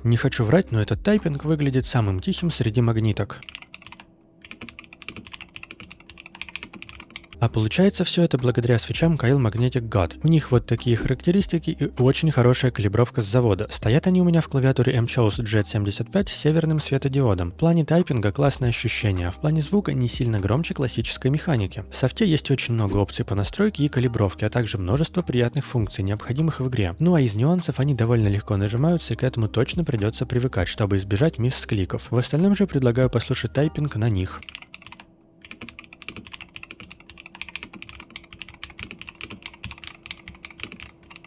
Не хочу врать, но этот тайпинг выглядит самым тихим среди магниток. А получается все это благодаря свечам Kail Magnetic God. У них вот такие характеристики и очень хорошая калибровка с завода. Стоят они у меня в клавиатуре MCHOS Jet75 с северным светодиодом. В плане тайпинга классное ощущение, а в плане звука не сильно громче классической механики. В софте есть очень много опций по настройке и калибровке, а также множество приятных функций, необходимых в игре. Ну а из нюансов они довольно легко нажимаются, и к этому точно придется привыкать, чтобы избежать мисс-кликов. В остальном же предлагаю послушать тайпинг на них.